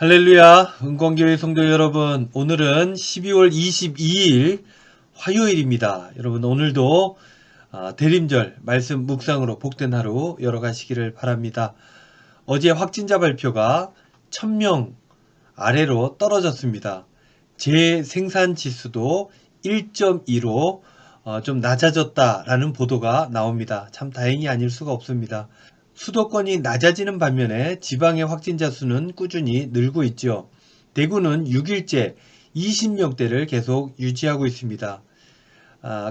할렐루야, 은광교회 성도 여러분, 오늘은 12월 22일 화요일입니다. 여러분, 오늘도 대림절 말씀 묵상으로 복된 하루 열어가시기를 바랍니다. 어제 확진자 발표가 1000명 아래로 떨어졌습니다. 재생산 지수도 1.2로 좀 낮아졌다라는 보도가 나옵니다. 참 다행이 아닐 수가 없습니다. 수도권이 낮아지는 반면에 지방의 확진자 수는 꾸준히 늘고 있죠. 대구는 6일째 20명대를 계속 유지하고 있습니다.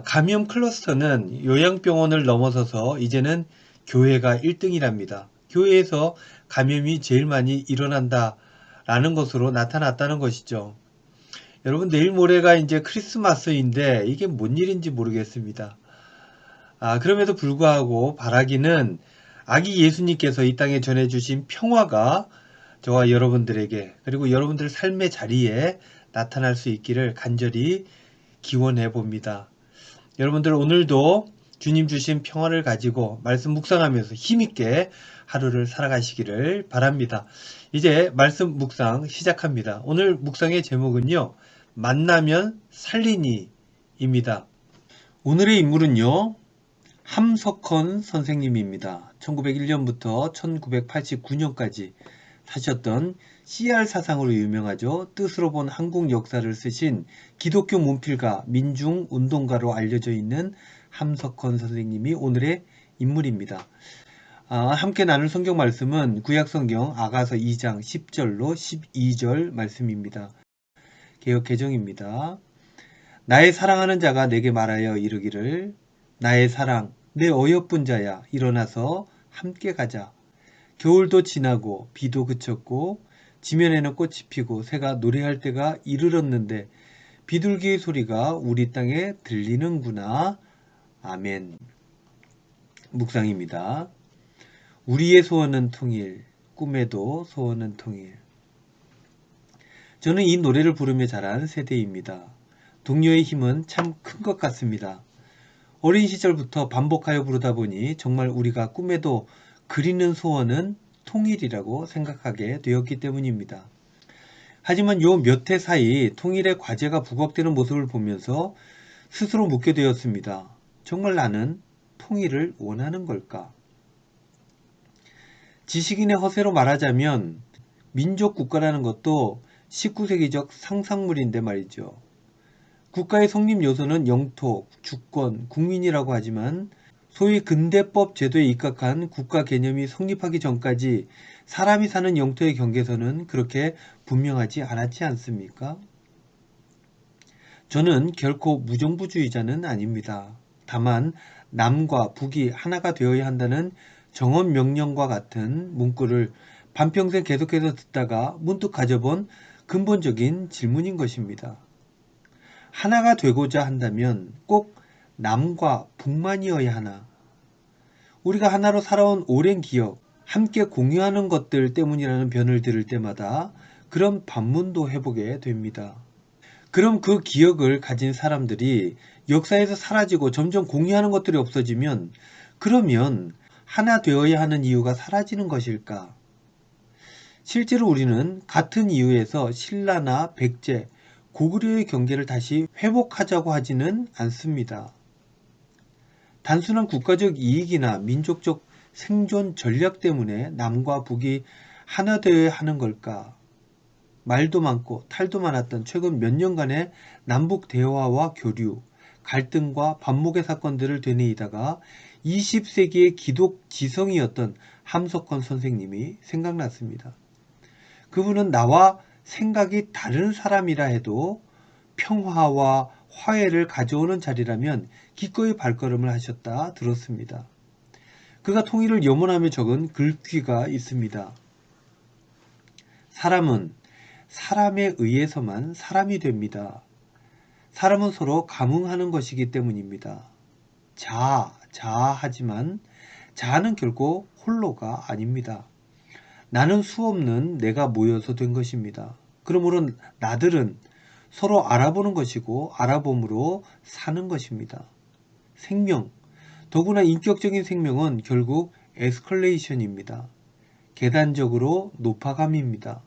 감염 클러스터는 요양병원을 넘어서서 이제는 교회가 1등이랍니다. 교회에서 감염이 제일 많이 일어난다라는 것으로 나타났다는 것이죠. 여러분, 내일 모레가 이제 크리스마스인데 이게 뭔 일인지 모르겠습니다. 그럼에도 불구하고 바라기는 아기 예수님께서 이 땅에 전해주신 평화가 저와 여러분들에게 그리고 여러분들 삶의 자리에 나타날 수 있기를 간절히 기원해 봅니다. 여러분들 오늘도 주님 주신 평화를 가지고 말씀 묵상하면서 힘있게 하루를 살아가시기를 바랍니다. 이제 말씀 묵상 시작합니다. 오늘 묵상의 제목은요, 만나면 살리니입니다. 오늘의 인물은요, 함석헌 선생님입니다. 1901년부터 1989년까지 사셨던 CR 사상으로 유명하죠. 뜻으로 본 한국 역사를 쓰신 기독교 문필가, 민중운동가로 알려져 있는 함석헌 선생님이 오늘의 인물입니다. 함께 나눌 성경 말씀은 구약성경 아가서 2장 10절로 12절 말씀입니다. 개역 개정입니다. 나의 사랑하는 자가 내게 말하여 이르기를 나의 사랑 내 어여쁜 자야 일어나서 함께 가자. 겨울도 지나고 비도 그쳤고 지면에는 꽃이 피고 새가 노래할 때가 이르렀는데 비둘기의 소리가 우리 땅에 들리는구나. 아멘. 묵상입니다. 우리의 소원은 통일, 꿈에도 소원은 통일. 저는 이 노래를 부르며 자란 세대입니다. 동료의 힘은 참 큰 것 같습니다. 어린 시절부터 반복하여 부르다 보니 정말 우리가 꿈에도 그리는 소원은 통일이라고 생각하게 되었기 때문입니다. 하지만 요 몇 해 사이 통일의 과제가 부각되는 모습을 보면서 스스로 묻게 되었습니다. 정말 나는 통일을 원하는 걸까? 지식인의 허세로 말하자면 민족 국가라는 것도 19세기적 상상물인데 말이죠. 국가의 성립 요소는 영토, 주권, 국민이라고 하지만 소위 근대법 제도에 입각한 국가 개념이 성립하기 전까지 사람이 사는 영토의 경계선은 그렇게 분명하지 않았지 않습니까? 저는 결코 무정부주의자는 아닙니다. 다만 남과 북이 하나가 되어야 한다는 정원 명령과 같은 문구를 반평생 계속해서 듣다가 문득 가져본 근본적인 질문인 것입니다. 하나가 되고자 한다면 꼭 남과 북만이어야 하나? 우리가 하나로 살아온 오랜 기억, 함께 공유하는 것들 때문이라는 변을 들을 때마다 그런 반문도 해보게 됩니다. 그럼 그 기억을 가진 사람들이 역사에서 사라지고 점점 공유하는 것들이 없어지면 그러면 하나 되어야 하는 이유가 사라지는 것일까? 실제로 우리는 같은 이유에서 신라나 백제, 고구려의 경계를 다시 회복하자고 하지는 않습니다. 단순한 국가적 이익이나 민족적 생존 전략 때문에 남과 북이 하나 되어야 하는 걸까? 말도 많고 탈도 많았던 최근 몇 년간의 남북 대화와 교류, 갈등과 반목의 사건들을 되뇌이다가 20세기의 기독 지성이었던 함석헌 선생님이 생각났습니다. 그분은 나와 생각이 다른 사람이라 해도 평화와 화해를 가져오는 자리라면 기꺼이 발걸음을 하셨다 들었습니다. 그가 통일을 염원하며 적은 글귀가 있습니다. 사람은 사람에 의해서만 사람이 됩니다. 사람은 서로 감응하는 것이기 때문입니다. 자하지만 자아는 결코 홀로가 아닙니다. 나는 수없는 내가 모여서 된 것입니다. 그러므로 나들은 서로 알아보는 것이고 알아봄으로 사는 것입니다. 생명, 더구나 인격적인 생명은 결국 에스컬레이션입니다. 계단적으로 높아감입니다.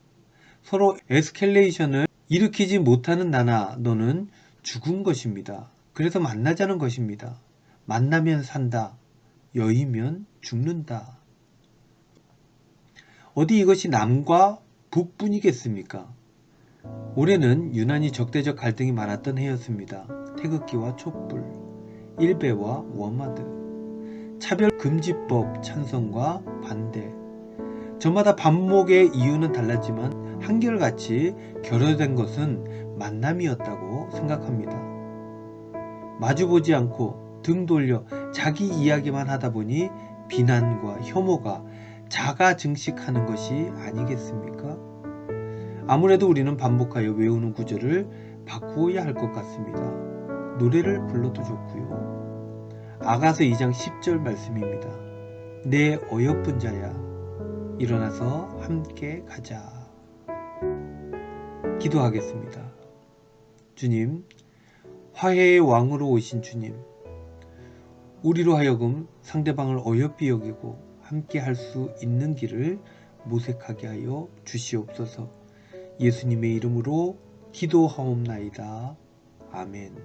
서로 에스컬레이션을 일으키지 못하는 나나 너는 죽은 것입니다. 그래서 만나자는 것입니다. 만나면 산다. 여의면 죽는다. 어디 이것이 남과 북뿐이겠습니까? 올해는 유난히 적대적 갈등이 많았던 해였습니다. 태극기와 촛불, 일베와 워마드, 차별금지법 찬성과 반대. 저마다 반목의 이유는 달랐지만 한결같이 결여된 것은 만남이었다고 생각합니다. 마주보지 않고 등 돌려 자기 이야기만 하다 보니 비난과 혐오가 자가 증식하는 것이 아니겠습니까? 아무래도 우리는 반복하여 외우는 구절을 바꾸어야 할 것 같습니다. 노래를 불러도 좋고요. 아가서 2장 10절 말씀입니다. 내 어여쁜 자야, 일어나서 함께 가자. 기도하겠습니다. 주님, 화해의 왕으로 오신 주님, 우리로 하여금 상대방을 어여삐 여기고 함께 할 수 있는 길을 모색하게 하여 주시옵소서. 예수님의 이름으로 기도하옵나이다. 아멘.